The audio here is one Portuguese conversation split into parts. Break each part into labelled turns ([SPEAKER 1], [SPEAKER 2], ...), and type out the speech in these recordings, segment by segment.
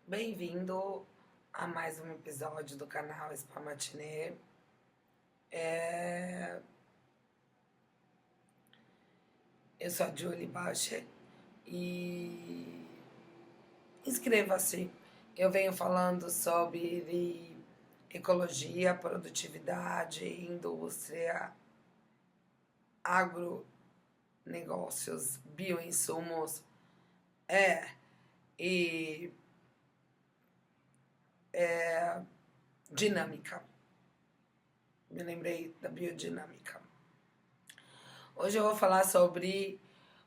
[SPEAKER 1] Bem-vindo a mais um episódio do canal Spa Matinê. Eu sou a Julie Baixa e inscreva-se. Eu venho falando sobre ecologia, produtividade, indústria, agronegócios, bioinsumos, e dinâmica. Me lembrei da biodinâmica. Hoje eu vou falar sobre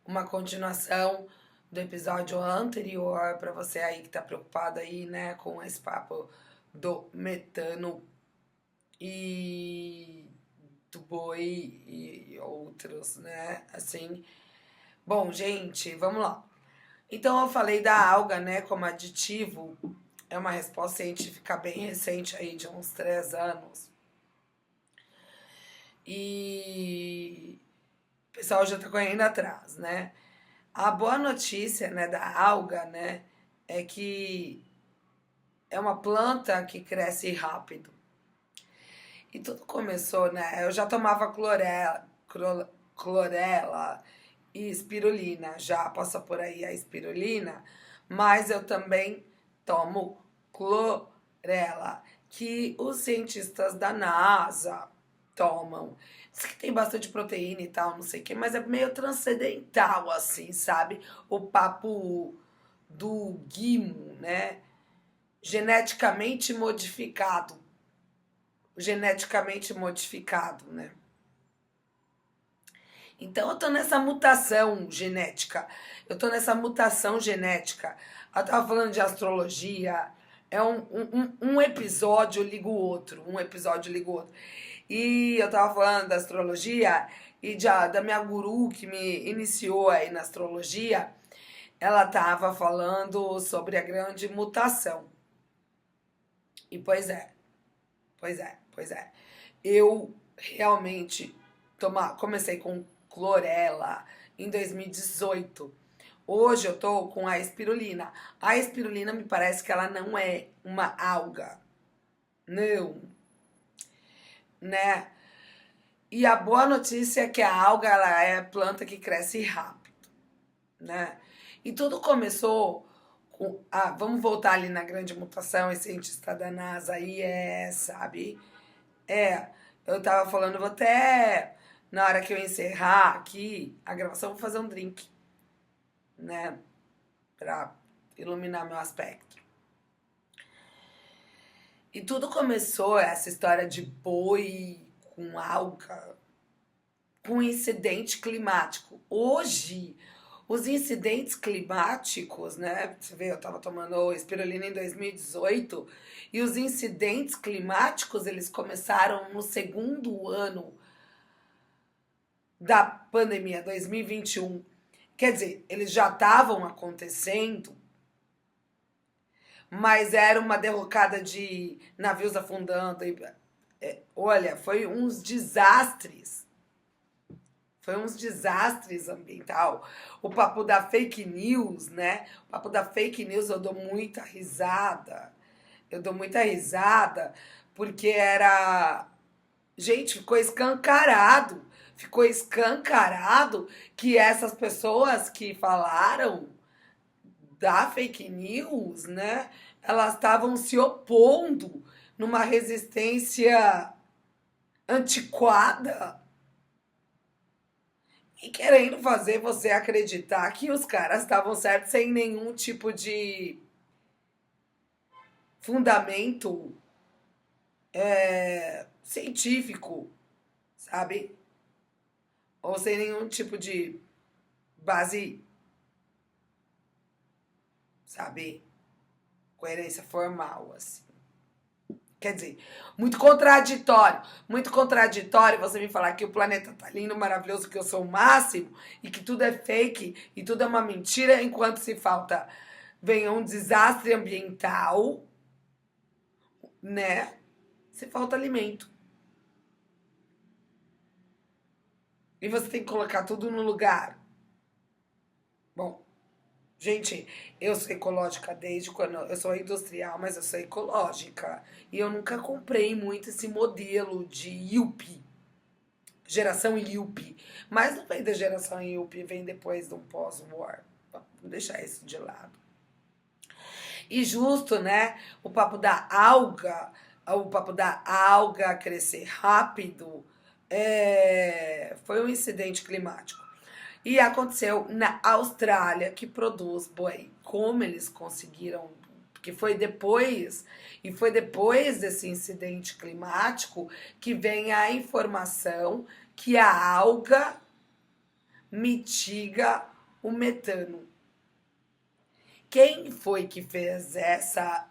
[SPEAKER 1] uma continuação do episódio anterior, para você aí que tá preocupado aí, né, com esse papo do metano e do boi e outros, né, assim. Bom, gente, vamos lá. Então eu falei da alga, né, como aditivo. É uma resposta científica bem recente aí, de uns 3 anos. E o pessoal já tá correndo atrás, né? A boa notícia, né, da alga, né, é que é uma planta que cresce rápido. E tudo começou, né? Eu já tomava clorela e espirulina, já passa por aí a espirulina, mas eu também tomo clorela, que os cientistas da NASA tomam. Diz que tem bastante proteína e tal, não sei o quê, mas é meio transcendental, assim, sabe? O papo do GIMO, né? Geneticamente modificado. Geneticamente modificado, né? Então eu tô nessa mutação genética. Eu tô nessa mutação genética. Eu tava falando de astrologia. É um episódio liga o outro. Um episódio liga o outro. E eu tava falando da astrologia e da minha guru que me iniciou aí na astrologia. Ela tava falando sobre a grande mutação. E pois é. Eu realmente comecei com clorela em 2018. Hoje eu tô com a espirulina. A espirulina me parece que ela não é uma alga. Não, né? E a boa notícia é que a alga ela é planta que cresce rápido, né? E tudo começou com. Ah, vamos voltar ali na grande mutação, esse cientista da NASA aí sabe? É, eu tava falando, vou até, na hora que eu encerrar aqui a gravação, vou fazer um drink, né? Pra iluminar meu aspecto. E tudo começou, essa história de boi com alga, com incidente climático. Hoje, os incidentes climáticos, né? Você vê, eu tava tomando espirulina em 2018 e os incidentes climáticos, eles começaram no segundo ano da pandemia, 2021. Quer dizer, eles já estavam acontecendo, mas era uma derrocada de navios afundando. Olha, foi uns desastres. Foi uns desastres ambiental. O papo da fake news, né? O papo da fake news eu dou muita risada. Eu dou muita risada porque era. Gente, ficou escancarado que essas pessoas que falaram da fake news, né? Elas estavam se opondo numa resistência antiquada e querendo fazer você acreditar que os caras estavam certos sem nenhum tipo de fundamento científico, sabe? Ou sem nenhum tipo de base, sabe? Coerência formal, assim. Quer dizer, muito contraditório você me falar que o planeta tá lindo, maravilhoso, que eu sou o máximo e que tudo é fake e tudo é uma mentira, enquanto se falta, vem um desastre ambiental, né? Se falta alimento. E você tem que colocar tudo no lugar. Bom, Gente, eu sou ecológica desde quando eu sou industrial, mas eu sou ecológica. E eu nunca comprei muito esse modelo de IUP, geração IUP. Mas não vem da geração IUP, vem depois do pós-war. Vamos deixar isso de lado. E justo, né? O papo da alga crescer rápido, foi um incidente climático. E aconteceu na Austrália, que produz boi. Como eles conseguiram? Porque foi depois desse incidente climático que vem a informação que a alga mitiga o metano. Quem foi que fez essa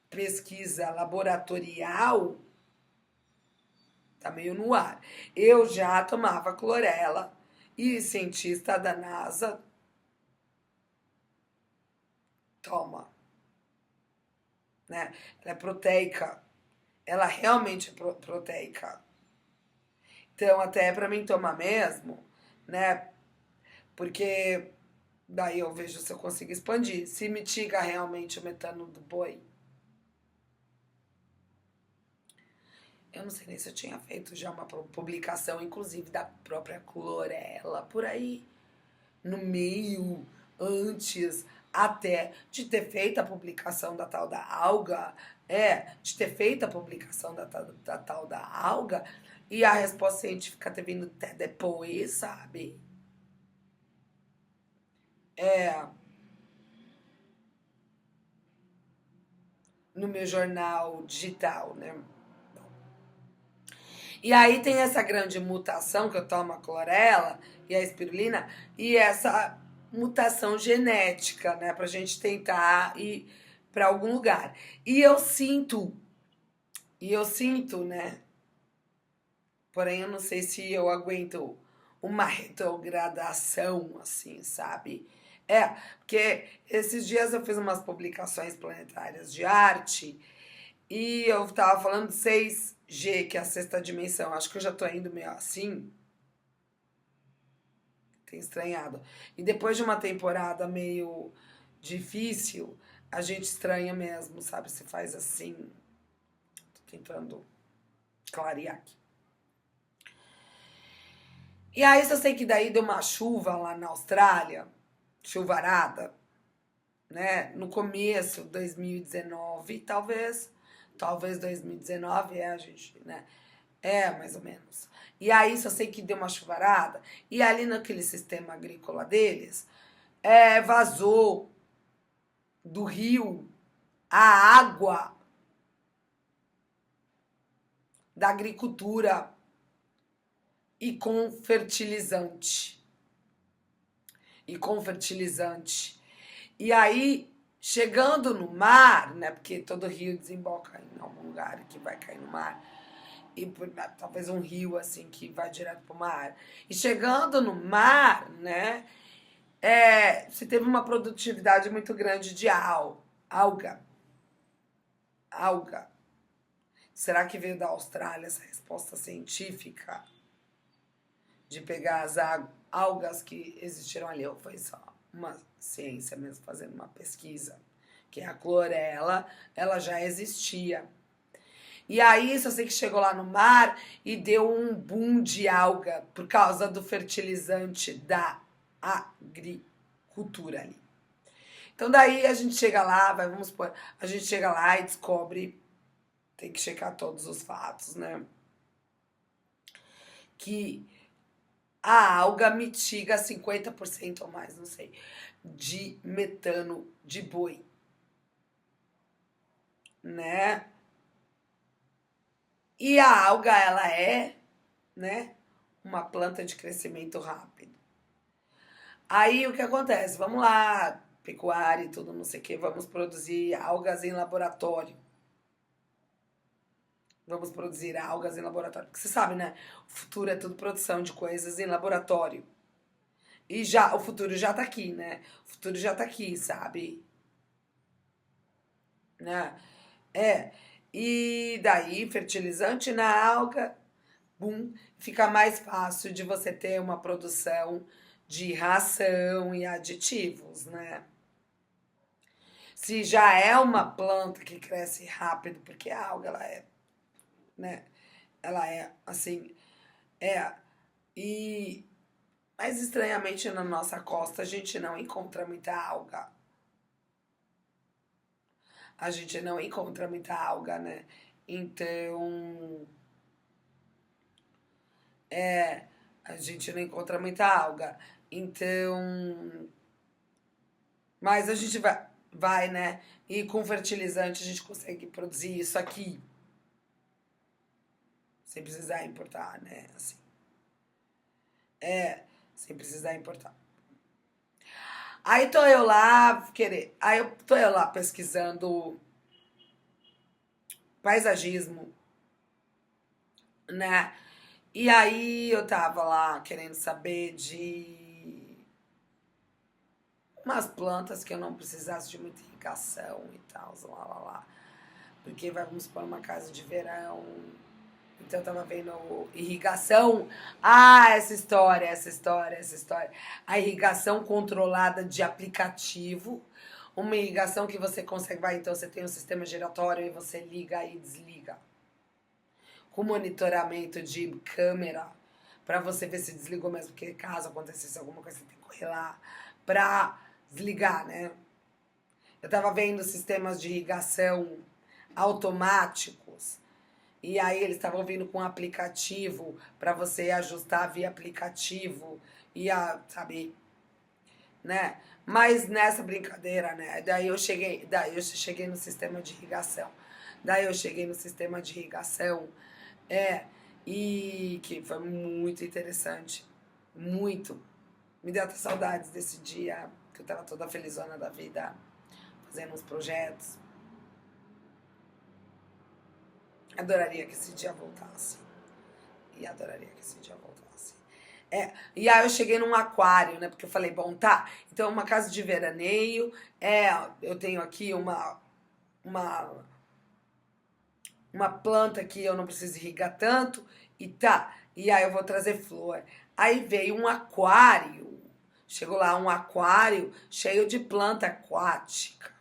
[SPEAKER 1] pesquisa laboratorial? Tá meio no ar. Eu já tomava clorela e cientista da NASA toma, né? Ela é proteica. Ela realmente é proteica. Então, até para mim tomar mesmo, né? Porque daí eu vejo se eu consigo expandir. Se mitiga realmente o metano do boi. Eu não sei nem se eu tinha feito já uma publicação, inclusive da própria clorela, por aí, no meio, antes até de ter feito a publicação da tal da alga, de ter feito a publicação da tal da alga, e a resposta científica ter vindo até depois, sabe? É, no meu jornal digital, né? E aí tem essa grande mutação que eu tomo a clorela e a espirulina, e essa mutação genética, né, pra gente tentar ir para algum lugar. E eu sinto, né, porém eu não sei se eu aguento uma retrogradação assim, sabe? Porque esses dias eu fiz umas publicações planetárias de arte e eu tava falando de 6G, que é a sexta dimensão. Acho que eu já tô indo meio assim. Tem estranhado. E depois de uma temporada meio difícil, a gente estranha mesmo, sabe? Se faz assim. Tô tentando clarear aqui. E aí eu sei que daí deu uma chuva lá na Austrália, chuvarada, né? No começo de 2019, talvez 2019, a gente, né? Mais ou menos. E aí só sei que deu uma chuvarada, e ali naquele sistema agrícola deles, vazou do rio a água da agricultura e com fertilizante. E com fertilizante. E aí, chegando no mar, né? Porque todo rio desemboca em algum lugar que vai cair no mar. E talvez um rio assim que vai direto pro mar. E chegando no mar, né? Se teve uma produtividade muito grande de alga. Alga. Será que veio da Austrália essa resposta científica de pegar as algas que existiram ali? Ou foi só uma ciência mesmo fazendo uma pesquisa? Que a clorela, ela já existia. E aí, só sei que chegou lá no mar e deu um boom de alga por causa do fertilizante da agricultura ali. Então daí a gente chega lá, vamos supor, a gente chega lá e descobre, tem que checar todos os fatos, né? Que a alga mitiga 50% ou mais, não sei, de metano de boi, né? E a alga, ela né, uma planta de crescimento rápido. Aí o que acontece? Vamos lá, pecuária e tudo, não sei o que, vamos produzir algas em laboratório. Vamos produzir algas em laboratório. Porque você sabe, né? O futuro é tudo produção de coisas em laboratório. E já, o futuro já tá aqui, né? O futuro já tá aqui, sabe? Né? É. E daí, fertilizante na alga, bum, fica mais fácil de você ter uma produção de ração e aditivos, né? Se já é uma planta que cresce rápido, porque a alga, ela é, né? Ela é, assim, é. E, mas estranhamente na nossa costa a gente não encontra muita alga. A gente não encontra muita alga, né? Então, a gente não encontra muita alga. Então, mas a gente vai, né? E com fertilizante a gente consegue produzir isso aqui, sem precisar importar, né? Assim, sem precisar importar. Aí tô eu lá, aí eu tô eu lá pesquisando paisagismo, né? E aí eu tava lá querendo saber de umas plantas que eu não precisasse de muita irrigação e tal, lá. Porque vamos para uma casa de verão. Então eu tava vendo irrigação. Ah, essa história. A irrigação controlada de aplicativo. Uma irrigação que você consegue, vai, então você tem um sistema giratório e você liga e desliga. Com monitoramento de câmera para você ver se desligou mesmo, porque caso acontecesse alguma coisa, você tem que correr lá pra desligar, né? Eu tava vendo sistemas de irrigação automáticos e aí eles estavam vindo com um aplicativo para você ajustar via aplicativo e sabe, né? Mas nessa brincadeira, né? Daí eu cheguei no sistema de irrigação. Daí eu cheguei no sistema de irrigação, é, e que foi muito interessante, muito. Me deu até saudades desse dia que eu tava toda felizona da vida, fazendo uns projetos. Adoraria que esse dia voltasse. E adoraria que esse dia voltasse. E aí eu cheguei num aquário, né? Porque eu falei, bom, tá, então é uma casa de veraneio, eu tenho aqui uma, uma planta que eu não preciso irrigar tanto, e tá. E aí eu vou trazer flor. Aí veio um aquário. Chegou lá um aquário cheio de planta aquática.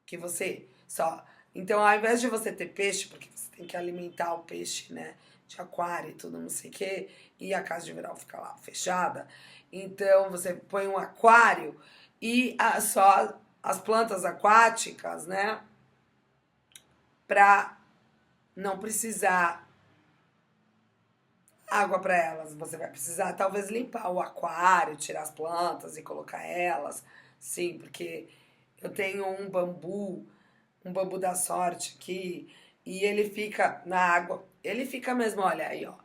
[SPEAKER 1] Que você só. Então, ao invés de você ter peixe, porque você tem que alimentar o peixe, né? De aquário e tudo, não sei o quê, e a casa de verão fica lá fechada. Então, você põe um aquário e só as plantas aquáticas, né? Pra não precisar água para elas. Você vai precisar talvez limpar o aquário, tirar as plantas e colocar elas. Sim, porque eu tenho um bambu da sorte aqui, e ele fica na água. Ele fica mesmo, olha aí, ó.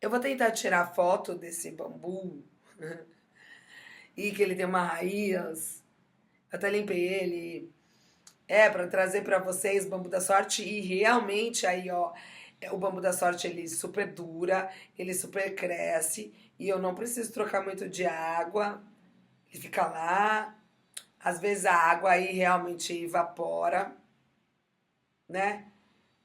[SPEAKER 1] Eu vou tentar tirar foto desse bambu e que ele tem uma raiz. Eu até limpei ele. Para trazer para vocês bambu da sorte e realmente aí, ó, o bambu da sorte ele super dura, ele super cresce e eu não preciso trocar muito de água. Ele fica lá. Às vezes a água aí realmente evapora, né?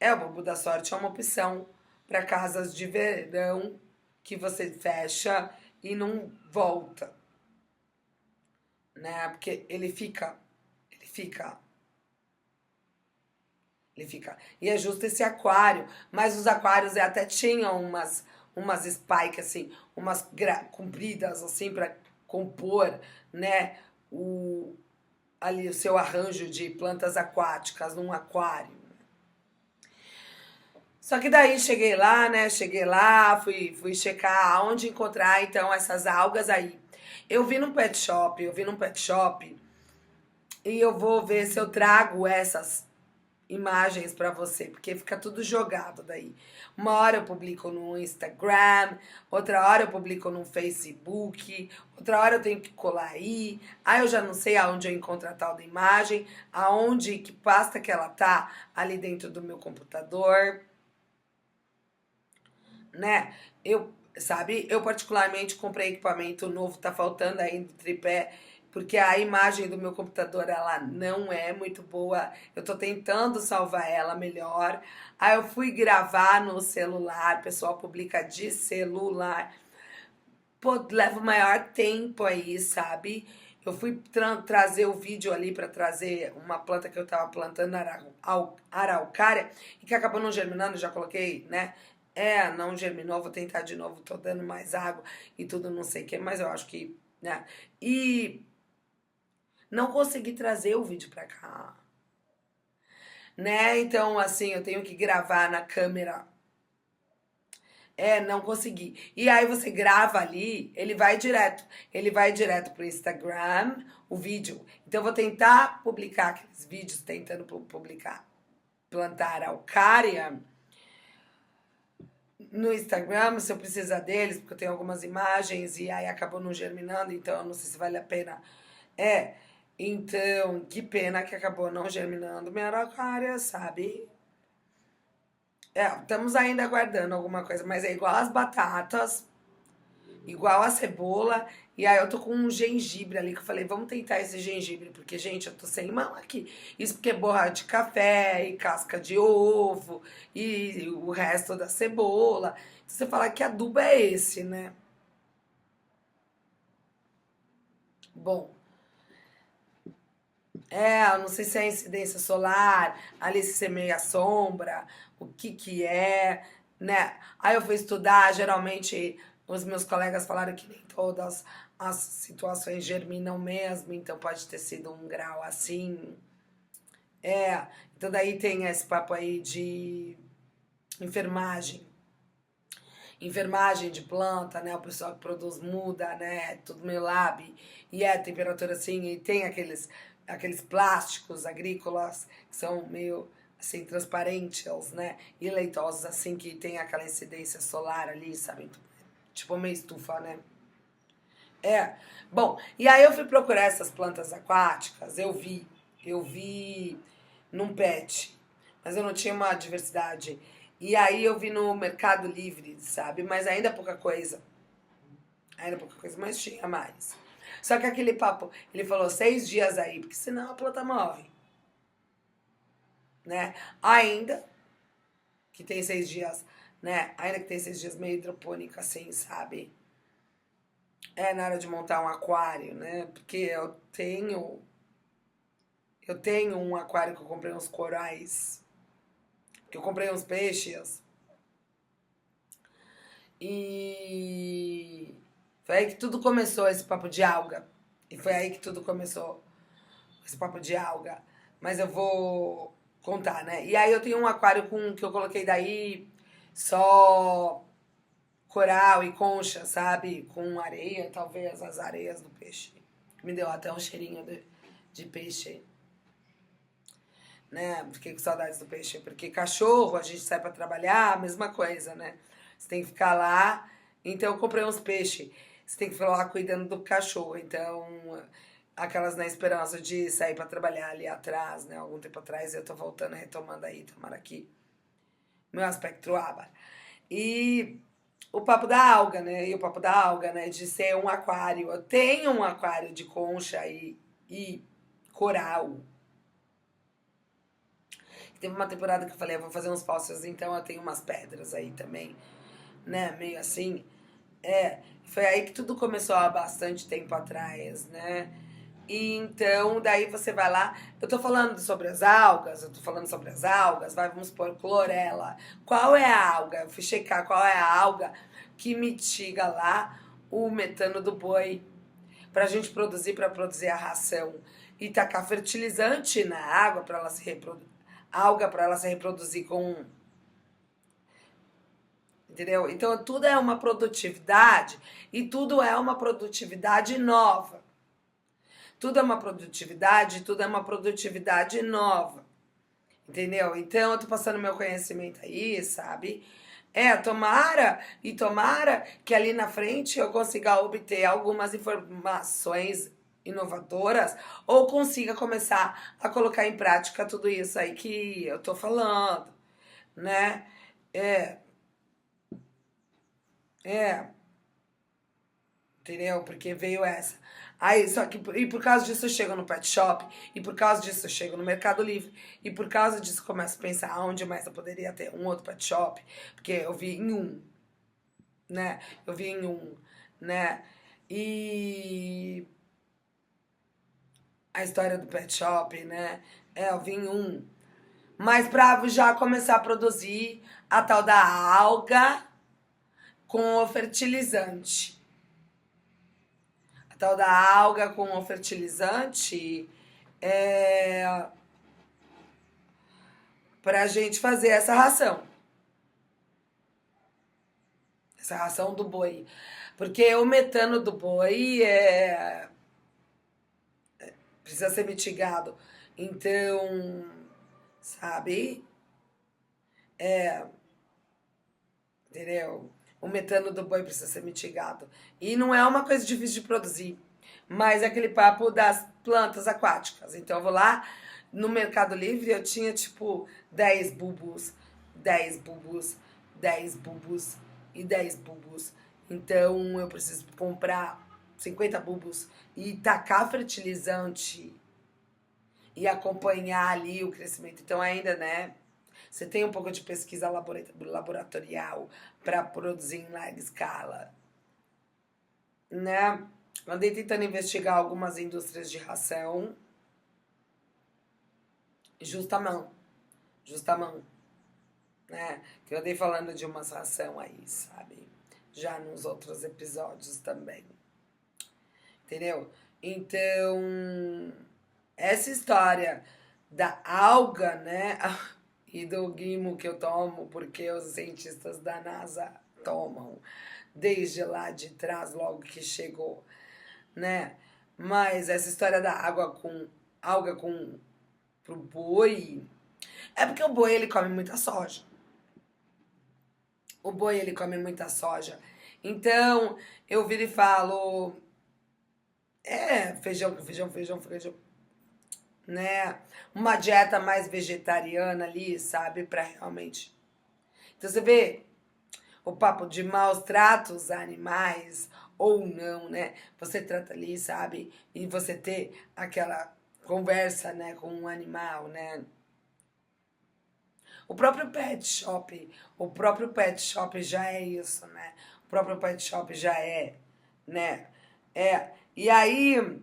[SPEAKER 1] O bambu da sorte é uma opção para casas de verão que você fecha e não volta, né? Porque ele fica Ele fica. E é justo esse aquário. Mas os aquários até tinham umas spikes, assim, umas compridas, assim, para compor, né? O, ali o seu arranjo de plantas aquáticas num aquário. Só que daí cheguei lá, né? Cheguei lá, fui checar aonde encontrar então essas algas aí. Eu vi num pet shop e eu vou ver se eu trago essas imagens para você, porque fica tudo jogado daí. Uma hora eu publico no Instagram, outra hora eu publico no Facebook, outra hora eu tenho que colar aí eu já não sei aonde eu encontro a tal da imagem, aonde, que pasta que ela tá ali dentro do meu computador, né? Eu particularmente comprei equipamento novo, tá faltando ainda o tripé, porque a imagem do meu computador ela não é muito boa. Eu tô tentando salvar ela melhor. Aí eu fui gravar no celular, o pessoal publica de celular. Pô, leva o maior tempo aí, sabe? Eu fui trazer o vídeo ali para trazer uma planta que eu tava plantando, araucária, e que acabou não germinando, já coloquei, né? Não germinou, vou tentar de novo, tô dando mais água e tudo, não sei o que, mas eu acho que, né? E não consegui trazer o vídeo pra cá, né? Então, assim, eu tenho que gravar na câmera. Não consegui. E aí você grava ali, ele vai direto pro Instagram, o vídeo. Então eu vou tentar publicar aqueles vídeos, tentando publicar, plantar araucária no Instagram, se eu precisar deles, porque eu tenho algumas imagens e aí acabou não germinando, então eu não sei se vale a pena. É, então, que pena que acabou não germinando minha araucária, sabe? Estamos ainda aguardando alguma coisa, mas é igual as batatas, igual a cebola. E aí eu tô com um gengibre ali que eu falei, vamos tentar esse gengibre, porque, gente, eu tô sem mão aqui. Isso porque é borra de café e casca de ovo e o resto da cebola. Então você fala que adubo é esse, né? Bom, eu não sei se é incidência solar, ali se semeia sombra, o que que é, né? Aí eu fui estudar, geralmente os meus colegas falaram que nem todas as situações germinam mesmo, então pode ter sido um grau assim. É, então daí tem esse papo aí de enfermagem. Enfermagem de planta, né? O pessoal que produz muda, né? Tudo meio lab. E é temperatura assim, e tem aqueles plásticos agrícolas que são meio assim transparentes, né? E leitosos assim que tem aquela incidência solar ali, sabe? Tipo meio estufa, né? É. Bom, e aí eu fui procurar essas plantas aquáticas, eu vi num pet, mas eu não tinha uma diversidade. E aí eu vi no Mercado Livre, sabe? Mas ainda pouca coisa. Ainda pouca coisa, mas tinha mais. Só que aquele papo, ele falou 6 dias aí, porque senão a planta morre, né? Ainda que tem 6 dias, né? Ainda que tem 6 dias meio hidropônico assim, sabe? Na hora de montar um aquário, né? Porque eu tenho um aquário que eu comprei uns corais, que eu comprei uns peixes e foi aí que tudo começou esse papo de alga. E foi aí que tudo começou esse papo de alga. Mas eu vou contar, né? E aí eu tenho um aquário que eu coloquei daí só coral e concha, sabe? Com areia, talvez as areias do peixe. Me deu até um cheirinho de peixe, né? Fiquei com saudades do peixe, porque cachorro, a gente sai pra trabalhar, a mesma coisa, né? Você tem que ficar lá. Então eu comprei uns peixes. Você tem que ficar lá cuidando do cachorro. Então, aquelas na esperança de sair pra trabalhar ali atrás, né? Algum tempo atrás, eu tô voltando, retomando aí, tomara aqui meu aspecto aba. E o papo da alga, né? E o papo da alga, né? De ser um aquário. Eu tenho um aquário de concha e coral. Teve uma temporada que eu falei, eu vou fazer uns fósseis, então eu tenho umas pedras aí também, né? Meio assim. Foi aí que tudo começou há bastante tempo atrás, né? E então, daí você vai lá. Eu tô falando sobre as algas, vai, vamos supor, clorela. Qual é a alga? Eu fui checar qual é a alga que mitiga lá o metano do boi pra gente produzir, para produzir a ração. E tacar fertilizante na água para ela se reproduzir, alga para ela se reproduzir com, entendeu? Então tudo é uma produtividade e tudo é uma produtividade nova. Tudo é uma produtividade nova. Entendeu? Então eu tô passando meu conhecimento aí, sabe? Tomara que ali na frente eu consiga obter algumas informações inovadoras ou consiga começar a colocar em prática tudo isso aí que eu tô falando, né? É, é, entendeu? Porque veio essa. Aí, só que, e por causa disso eu chego no pet shop, e por causa disso eu chego no Mercado Livre, e por causa disso eu começo a pensar onde mais eu poderia ter um outro pet shop, porque eu vi em um, né? Eu vi em um, né? E a história do pet shop, né? Eu vim um. Mas pra já começar a produzir a tal da alga com o fertilizante. A tal da alga com o fertilizante é pra gente fazer essa ração. Essa ração do boi. Porque o metano do boi precisa ser mitigado. Então, sabe? Entendeu? O metano do boi precisa ser mitigado. E não é uma coisa difícil de produzir, mas é aquele papo das plantas aquáticas. Então eu vou lá no Mercado Livre, eu tinha tipo 10 bulbos, 10 bulbos, 10 bulbos e 10 bulbos. Então eu preciso comprar 50 bulbos e tacar fertilizante e acompanhar ali o crescimento. Então ainda, né? Você tem um pouco de pesquisa laboratorial para produzir em larga escala, né? Andei tentando investigar algumas indústrias de ração, justamão, justamão, né? Que eu andei falando de umas ração aí, sabe? Já nos outros episódios também, entendeu? Então, essa história da alga, né? E do guimo que eu tomo, porque os cientistas da NASA tomam desde lá de trás, logo que chegou, né? Mas essa história da água com alga com pro boi, é porque o boi ele come muita soja. O boi ele come muita soja. Então, eu viro e falo, feijão com feijão, feijão, feijão, né? Uma dieta mais vegetariana ali, sabe? Pra realmente. Então você vê o papo de maus tratos a animais ou não, né? Você trata ali, sabe? E você ter aquela conversa, né, com um animal, né? O próprio pet shop já é isso, né? O próprio pet shop já é, né? E aí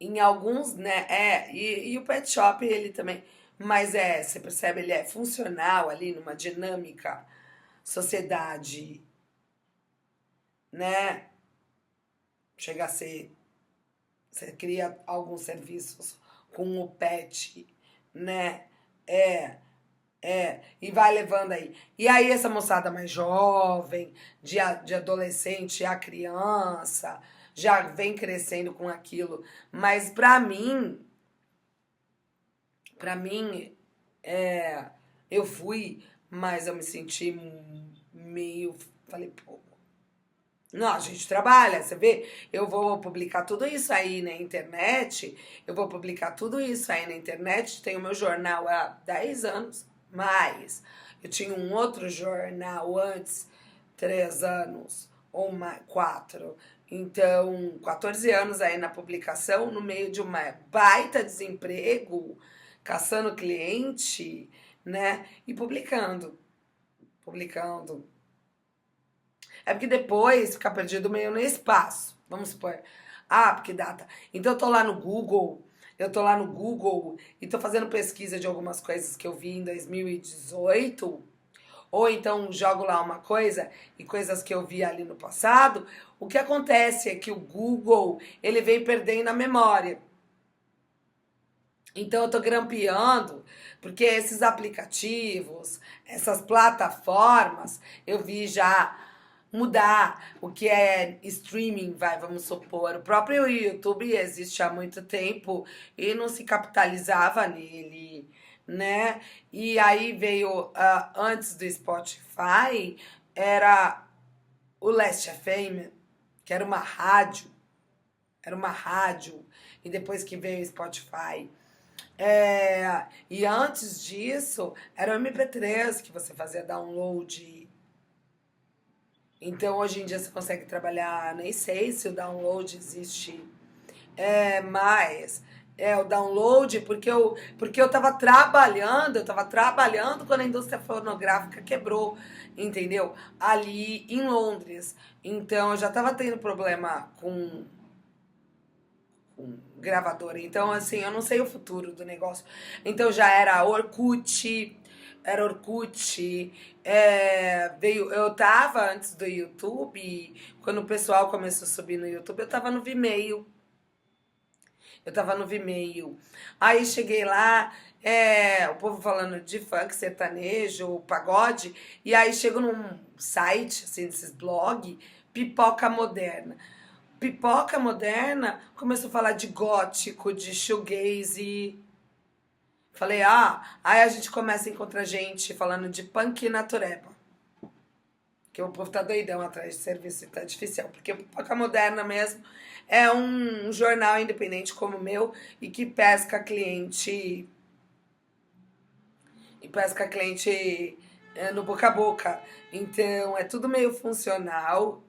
[SPEAKER 1] em alguns, né? E o pet shop, ele também. Mas você percebe, ele é funcional ali numa dinâmica sociedade, né? Chega a ser. Você cria alguns serviços com o pet, né? É, e vai levando aí. E aí, essa moçada mais jovem, de adolescente a criança, já vem crescendo com aquilo. Mas pra mim, eu fui, mas eu me senti meio. Falei, pô. Não, a gente trabalha, você vê? Eu vou publicar tudo isso aí na internet. Eu vou publicar tudo isso aí na internet. Tenho meu jornal há 10 anos, mais. Eu tinha um outro jornal antes, 3 anos, ou mais, 4. Então, 14 anos aí na publicação, no meio de uma baita desemprego, caçando cliente, né? E publicando. Publicando. É porque depois fica perdido meio no espaço. Vamos supor. Ah, porque data. Então eu tô lá no Google e tô fazendo pesquisa de algumas coisas que eu vi em 2018, ou então jogo lá uma coisa e coisas que eu vi ali no passado. O que acontece é que o Google, ele vem perdendo a memória. Então eu tô grampeando, porque esses aplicativos, essas plataformas, eu vi já mudar o que é streaming, vamos supor. O próprio YouTube existe há muito tempo e não se capitalizava nele, né? E aí veio, antes do Spotify, era o Last FM, que era uma rádio, e depois que veio o Spotify. E antes disso, era o MP3 que você fazia download. Então, hoje em dia, você consegue trabalhar, nem sei se o download existe mais. O download, porque eu tava trabalhando quando a indústria fonográfica quebrou, entendeu? Ali em Londres. Então, eu já tava tendo problema com gravadora. Então, assim, eu não sei o futuro do negócio. Então já era Orkut, veio, eu tava antes do YouTube, quando o pessoal começou a subir no YouTube, eu tava no Vimeo. Eu tava no Vimeo. Aí cheguei lá, o povo falando de funk, sertanejo, pagode, e aí chego num site, assim, desses blog, Pipoca Moderna. Pipoca Moderna começou a falar de gótico, de shoegaze. Falei, aí a gente começa a encontrar gente falando de punk natureba. Que o povo tá doidão atrás de serviço tá artificial. Porque Pipoca Moderna mesmo é um jornal independente como o meu e que pesca cliente. E pesca cliente no boca a boca. Então é tudo meio funcional,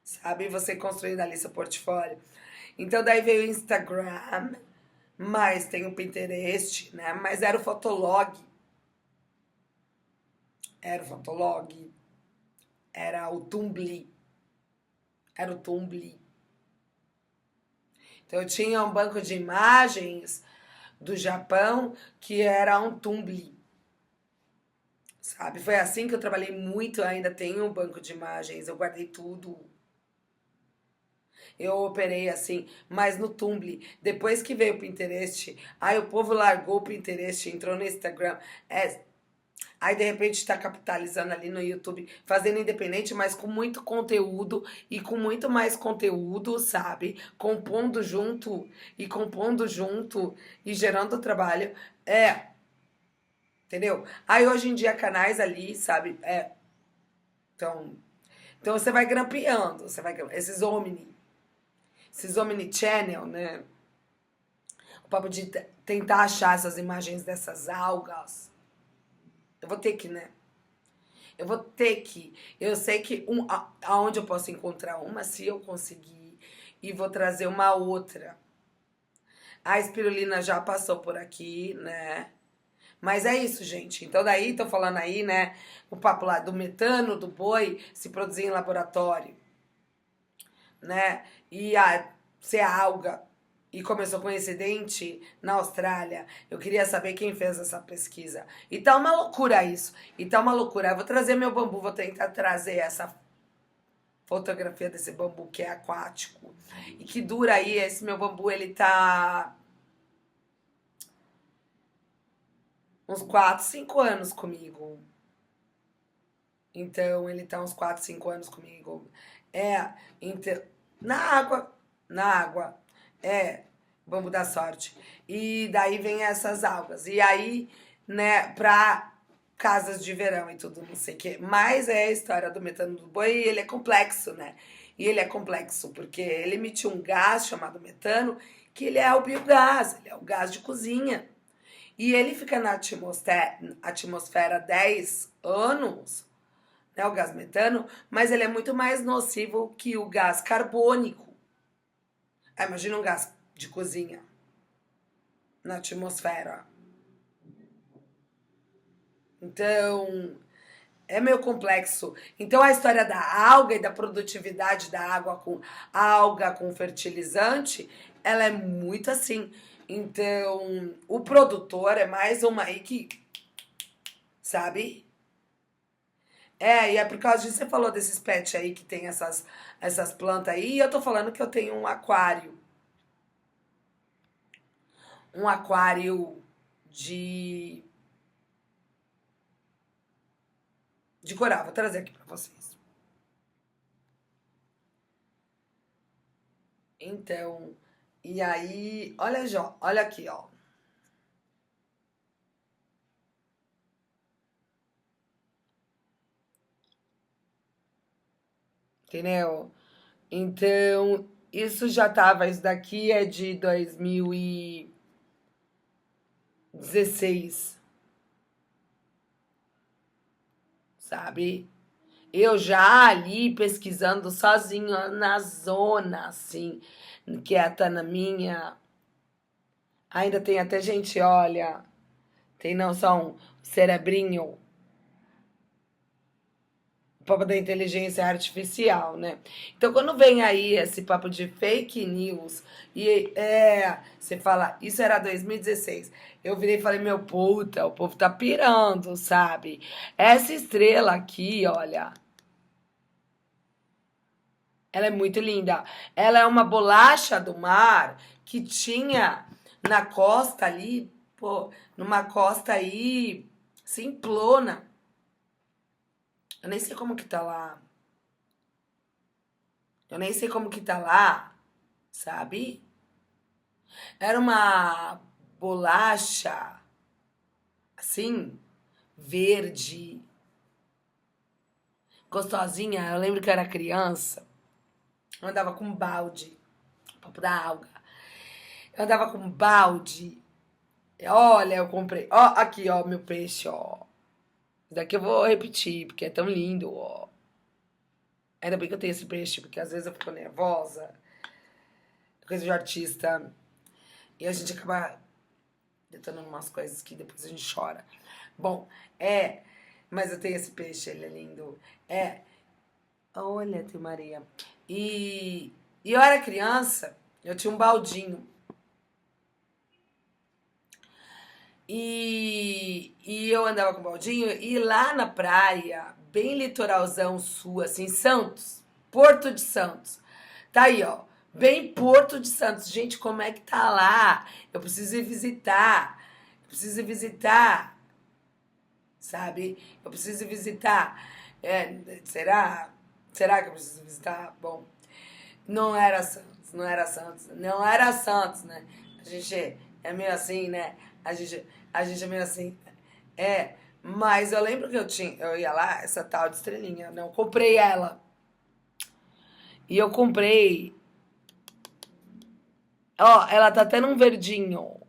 [SPEAKER 1] sabe? Você construindo ali seu portfólio. Então daí veio o Instagram, mas tem o Pinterest, né? Mas era o Fotolog. Era o Fotolog. Era o Tumblr. Era o Tumblr. Então eu tinha um banco de imagens do Japão que era um Tumblr. Sabe? Foi assim que eu trabalhei muito, ainda tenho um banco de imagens, eu guardei tudo. Eu operei assim, mas no Tumblr. Depois que veio o Pinterest, aí o povo largou o Pinterest, entrou no Instagram. Aí de repente está capitalizando ali no YouTube, fazendo independente, mas com muito conteúdo e com muito mais conteúdo, sabe? Compondo junto e gerando trabalho. Entendeu? Aí hoje em dia canais ali, sabe? Então, então você vai grampeando, esses Omni Channel, né? O papo de tentar achar essas imagens dessas algas. Eu vou ter que, né? Eu vou ter que. Eu sei que aonde eu posso encontrar uma, se eu conseguir, e vou trazer uma outra. A espirulina já passou por aqui, né? Mas é isso, gente. Então daí, tô falando aí, né? O papo lá do metano, do boi, se produzir em laboratório, né? E ser alga. E começou com um incidente na Austrália. Eu queria saber quem fez essa pesquisa. E tá uma loucura isso. E tá uma loucura. Eu vou trazer meu bambu, vou tentar trazer essa fotografia desse bambu que é aquático. E que dura aí, esse meu bambu, ele tá uns 4, 5 anos comigo. Então, ele tá uns 4, 5 anos comigo. Então, na água, na água. Bambu da sorte. E daí vem essas algas. E aí, né, pra casas de verão e tudo, não sei o quê. Mas é a história do metano do boi e ele é complexo, né? E ele é complexo porque ele emite um gás chamado metano, que ele é o biogás, ele é o gás de cozinha. E ele fica na atmosfera 10 anos, né, o gás metano, mas ele é muito mais nocivo que o gás carbônico. Imagina um gás de cozinha na atmosfera. Então, é meio complexo. Então, a história da alga e da produtividade da água com alga, com fertilizante, ela é muito assim. Então, o produtor é mais uma aí que, sabe? E é por causa disso que você falou desses pets aí que tem essas plantas aí. E eu tô falando que eu tenho um aquário. Um aquário de, de coral. Vou trazer aqui pra vocês. Então, e aí, olha aqui, ó. Entendeu? Então, isso já tava, isso daqui é de 2016, sabe? Eu já ali pesquisando sozinho na zona, assim, quieta na minha. Ainda tem até gente, olha, tem não só um cerebrinho, papo da inteligência artificial, né? Então, quando vem aí esse papo de fake news e você fala, isso era 2016. Eu virei e falei, meu puta, o povo tá pirando, sabe? Essa estrela aqui, olha, ela é muito linda. Ela é uma bolacha do mar que tinha na costa ali, pô, numa costa aí simplona. Eu nem sei como que tá lá. Eu nem sei como que tá lá, sabe? Era uma bolacha, assim, verde, gostosinha. Eu lembro que eu era criança. Eu andava com um balde, papo da alga. Eu andava com um balde. Olha, eu comprei. Ó, aqui, ó, meu peixe, ó. Isso daqui eu vou repetir, porque é tão lindo, ó. Ainda bem que eu tenho esse peixe, porque às vezes eu fico nervosa. Coisa de artista. E a gente acaba detonando umas coisas que depois a gente chora. Bom, mas eu tenho esse peixe, ele é lindo. Olha, tio Maria. E eu era criança, eu tinha um baldinho. E eu andava com o baldinho e lá na praia, bem litoralzão sul, assim, Santos, Porto de Santos. Tá aí, ó. Bem Porto de Santos. Gente, como é que tá lá? Eu preciso ir visitar. Eu preciso ir visitar, sabe? Eu preciso ir visitar. Será? Será que eu preciso visitar? Bom, não era Santos, não era Santos, não era Santos, né? A gente é meio assim, né? A gente é meio assim. Mas eu lembro que eu ia lá, essa tal de estrelinha, não, comprei ela. E eu comprei. Ó, ela tá até num verdinho.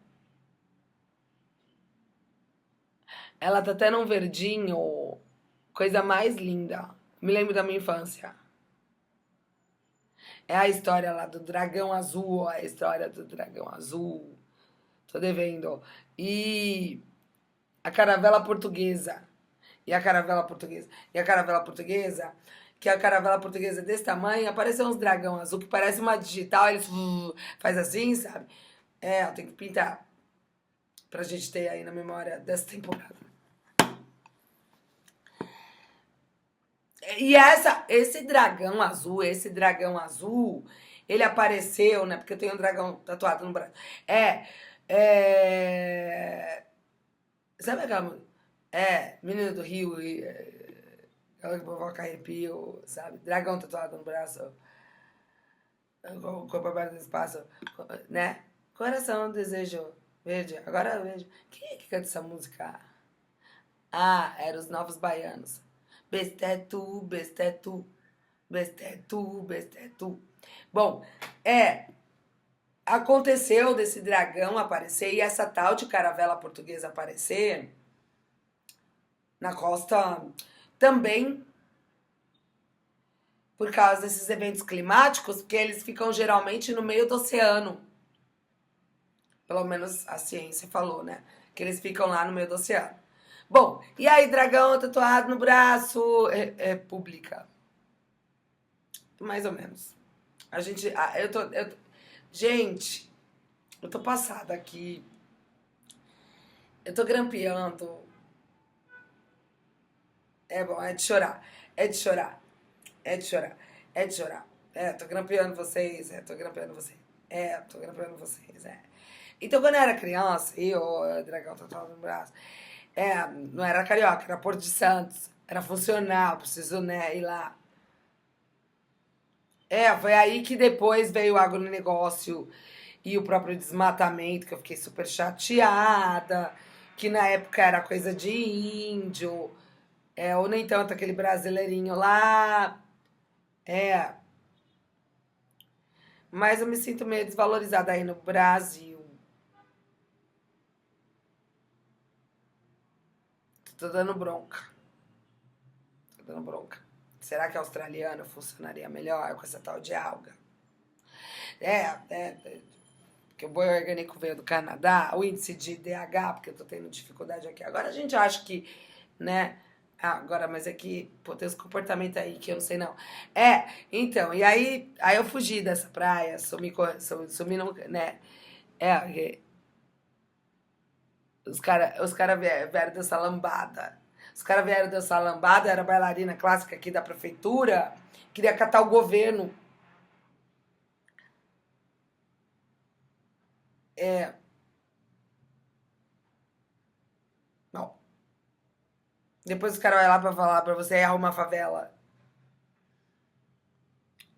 [SPEAKER 1] Ela tá até num verdinho. Coisa mais linda. Me lembro da minha infância. É a história lá do dragão azul, ó, a história do dragão azul. Tô devendo. E a caravela portuguesa. E a caravela portuguesa. E a caravela portuguesa, que a caravela portuguesa é desse tamanho, apareceu uns dragão azul que parece uma digital, eles faz assim, sabe? Eu tenho que pintar pra gente ter aí na memória dessa temporada. E esse dragão azul, ele apareceu, né? Porque eu tenho um dragão tatuado no braço. É, sabe aquela música? Menina do Rio, aquela que provoca arrepio, sabe? Dragão tatuado no braço, o corpo aberto no espaço, né? Coração, desejo, verde. Agora eu vejo. Quem é que canta essa música? Ah, era os Novos Baianos. Besta é tu, besta é tu, besta é tu, besta é tu. Bom, aconteceu desse dragão aparecer e essa tal de caravela portuguesa aparecer na costa também por causa desses eventos climáticos, porque eles ficam geralmente no meio do oceano. Pelo menos a ciência falou, né? Que eles ficam lá no meio do oceano. Bom, e aí, dragão tatuado no braço, publica. Mais ou menos. A gente. Gente, eu tô passada aqui. Eu tô grampeando. É bom, é de chorar. É de chorar. É de chorar. É de chorar. Tô grampeando vocês. Tô grampeando vocês. Tô grampeando vocês. Então, quando eu era criança, dragão tatuado no braço, não era carioca, era Porto de Santos. Era funcional, preciso, né, ir lá. Foi aí que depois veio o agronegócio e o próprio desmatamento, que eu fiquei super chateada, que na época era coisa de índio, ou nem tanto aquele brasileirinho lá. É, mas eu me sinto meio desvalorizada aí no Brasil. Tô dando bronca. Tô dando bronca. Será que a australiana funcionaria melhor com essa tal de alga? Porque o boi orgânico veio do Canadá, o índice de DH, porque eu tô tendo dificuldade aqui. Agora a gente acha que, né, Ah, agora, mas é que, pô, tem uns comportamentos aí que eu não sei não. Então, e aí eu fugi dessa praia, sumi não, né? Que os cara vieram dessa lambada. Os caras vieram dessa lambada, era bailarina clássica aqui da prefeitura, queria catar o governo. É, não. Depois os caras vão lá pra falar pra você arrumar favela.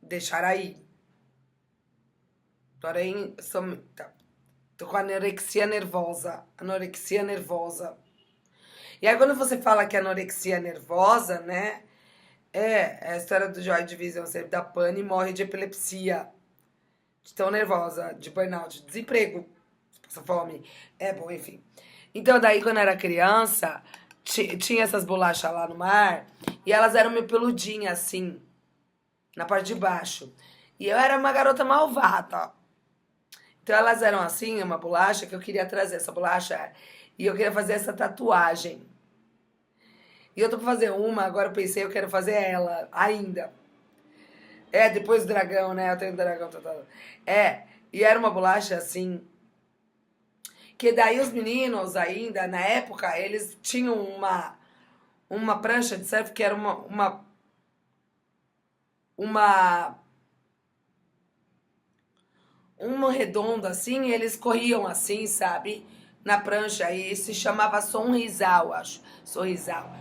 [SPEAKER 1] Deixar aí. Porém, tô com anorexia nervosa. Anorexia nervosa. E aí, quando você fala que é anorexia nervosa, né? É a história do Joy Division, você dá pane e morre de epilepsia. De tão nervosa, de burnout, de desemprego, passa fome. É bom, enfim. Então, daí, quando eu era criança, tinha essas bolachas lá no mar e elas eram meio peludinhas, assim, na parte de baixo. E eu era uma garota malvada. Então, elas eram assim, uma bolacha que eu queria trazer essa bolacha e eu queria fazer essa tatuagem. E eu tô pra fazer uma, agora eu pensei, eu quero fazer ela ainda. Depois do dragão, né? Eu tenho um dragão tatuado. E era uma bolacha assim. Que daí os meninos ainda, na época, eles tinham uma prancha de surf que era uma, uma redonda assim, e eles corriam assim, sabe? Na prancha, e se chamava Sorrisal, acho. Sorrisal.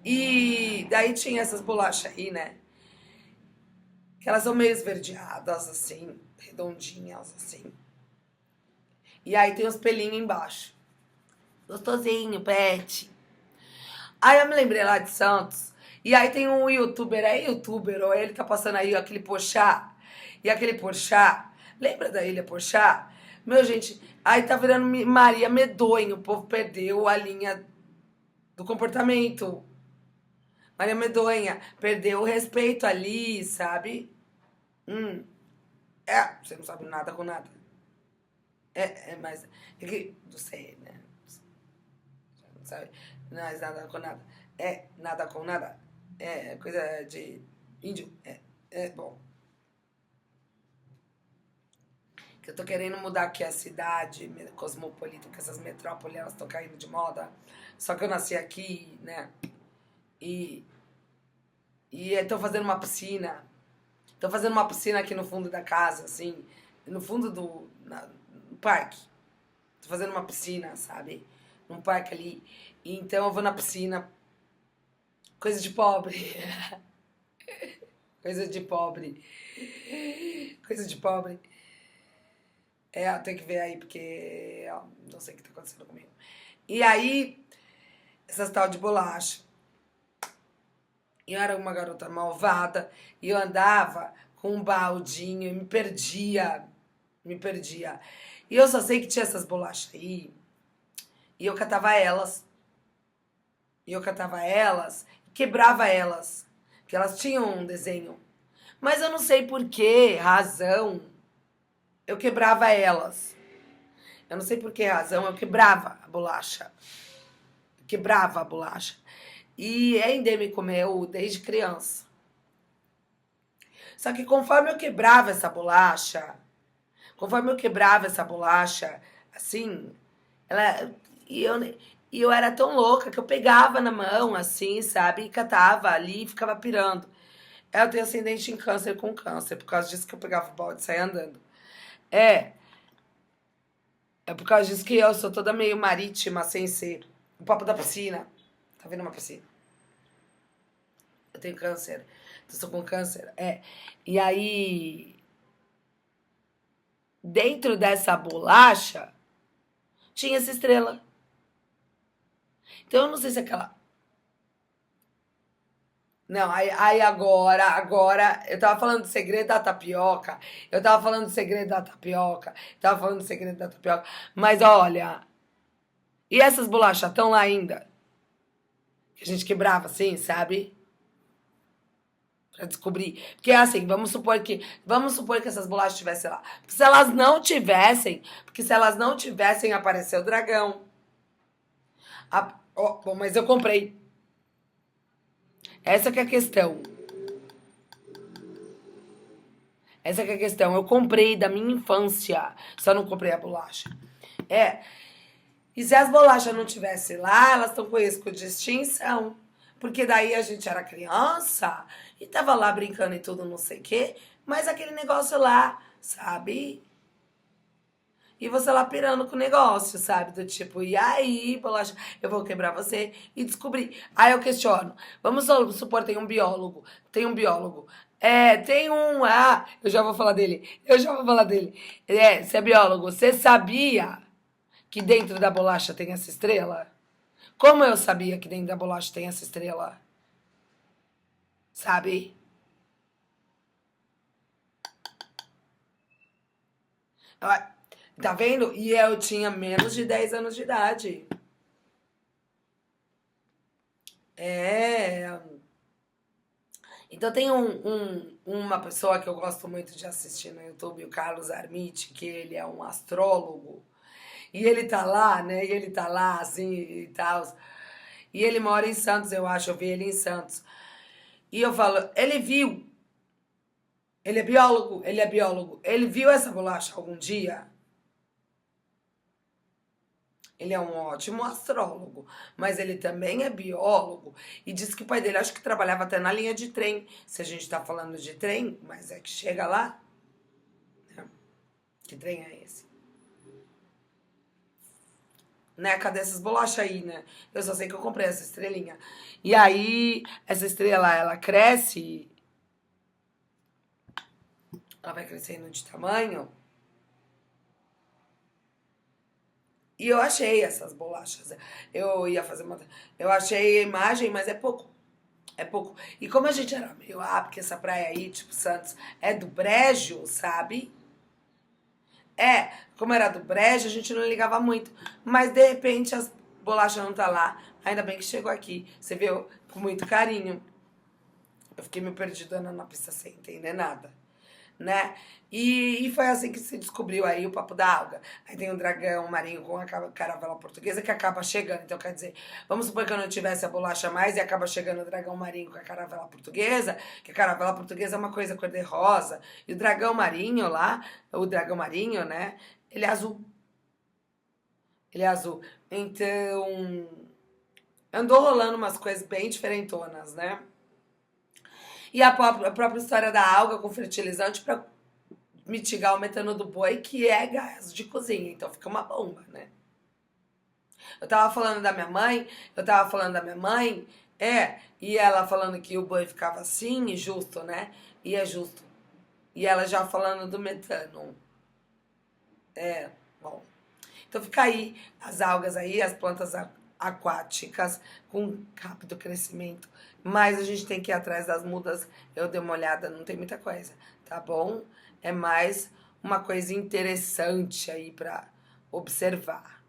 [SPEAKER 1] E daí tinha essas bolachas aí, né? Que elas são meio esverdeadas, assim, redondinhas, assim. E aí tem os pelinhos embaixo. Gostosinho, pet. Aí eu me lembrei lá de Santos. E aí tem um youtuber, ou ele tá passando aí aquele Porchat. E aquele Porchat, lembra da Ilha Porchat? Meu, gente, aí tá virando Maria Medonho. O povo perdeu a linha do comportamento. Maria Medonha, perdeu o respeito ali, sabe? Hum, você não sabe nada com nada. Mas é que, não sei, né? Não sabe? Não é nada com nada. Nada com nada. É coisa de índio. Bom. Que eu tô querendo mudar aqui a cidade cosmopolita, que essas metrópoles elas estão caindo de moda. Só que eu nasci aqui, né? E, e tô fazendo uma piscina. Tô fazendo uma piscina aqui no fundo da casa, assim. No fundo no parque. Tô fazendo uma piscina, sabe? Num parque ali. E então eu vou na piscina. Coisa de pobre. Coisa de pobre. Coisa de pobre. Eu tenho que ver aí, porque não sei o que tá acontecendo comigo. E aí, essas tal de bolacha. Eu era uma garota malvada e eu andava com um baldinho e me perdia. Me perdia. E eu só sei que tinha essas bolachas aí. E eu catava elas. E eu catava elas e quebrava elas. Porque elas tinham um desenho. Mas eu não sei por que razão eu quebrava elas. Eu não sei por que razão eu quebrava a bolacha. Eu quebrava a bolacha. E é endêmico meu desde criança. Só que conforme eu quebrava essa bolacha, assim, ela. E eu, e eu era tão louca que eu pegava na mão, assim, sabe? E catava ali e ficava pirando. Eu tenho ascendente em câncer com câncer, por causa disso que eu pegava o balde e saía andando. É, é por causa disso que eu sou toda meio marítima, sem ser. O papo da piscina. Tá vendo uma piscina? Eu tenho câncer. Eu sou com câncer. E aí, dentro dessa bolacha, tinha essa estrela. Então eu não sei se aquela. Não, aí agora, eu tava falando do segredo da tapioca, mas olha, e essas bolachas estão lá ainda? Que a gente quebrava assim, sabe? Pra descobrir. Porque é assim, vamos supor que essas bolachas estivessem lá. Porque se elas não tivessem, apareceu o dragão. Bom, mas eu comprei. Essa que é a questão. Essa que é a questão. Eu comprei da minha infância, só não comprei a bolacha. É, e se as bolachas não tivessem lá, elas estão com risco de extinção. Porque daí a gente era criança e tava lá brincando e tudo, não sei o quê, mas aquele negócio lá, sabe? E você lá pirando com o negócio, sabe? Do tipo, e aí, bolacha, eu vou quebrar você e descobrir. Aí eu questiono. Vamos supor, tem um biólogo. Tem um biólogo. É, tem um. Ah, eu já vou falar dele. Eu já vou falar dele. É, você é biólogo. Você sabia que dentro da bolacha tem essa estrela? Como eu sabia que dentro da bolacha tem essa estrela? Sabe? Ah, tá vendo? E eu tinha menos de 10 anos de idade. É. Então tem uma pessoa que eu gosto muito de assistir no YouTube, o Carlos Armiti, que ele é um astrólogo. E ele tá lá, né? E ele tá lá, assim, e tal. E ele mora em Santos, eu acho. Eu vi ele em Santos. E eu falo, ele viu. Ele é biólogo, ele é biólogo. Ele viu essa bolacha algum dia? Ele é um ótimo astrólogo, mas ele também é biólogo e diz que o pai dele acho que trabalhava até na linha de trem. Se a gente está falando de trem, mas é que chega lá, né? Que trem é esse? Né? Cadê essas bolachas aí, né? Eu só sei que eu comprei essa estrelinha. E aí, essa estrela, ela cresce, ela vai crescendo de tamanho. E eu achei essas bolachas. Eu ia fazer uma. Eu achei a imagem, mas é pouco. É pouco. E como a gente era meio, porque essa praia aí, tipo Santos, é do Brejo, sabe? É, como era do Brejo, a gente não ligava muito. Mas de repente as bolachas não tá lá. Ainda bem que chegou aqui. Você viu? Com muito carinho. Eu fiquei meio perdidona na pista sem entender nada, né? E foi assim que se descobriu aí o papo da alga. Aí tem um dragão marinho com a caravela portuguesa que acaba chegando. Então, quer dizer, vamos supor que eu não tivesse a bolacha mais e acaba chegando o dragão marinho com a caravela portuguesa, que a caravela portuguesa é uma coisa cor-de-rosa. E o dragão marinho lá, o dragão marinho, né? Ele é azul. Ele é azul. Então, andou rolando umas coisas bem diferentonas, né? E a própria história da alga com fertilizante para mitigar o metano do boi, que é gás de cozinha, então fica uma bomba, né? Eu tava falando da minha mãe, e ela falando que o boi ficava assim, e justo, né? E é justo. E ela já falando do metano. É, bom. Então fica aí as algas aí, as plantas aquáticas com rápido crescimento. Mas a gente tem que ir atrás das mudas. Eu dei uma olhada, não tem muita coisa, tá bom? É mais uma coisa interessante aí para observar.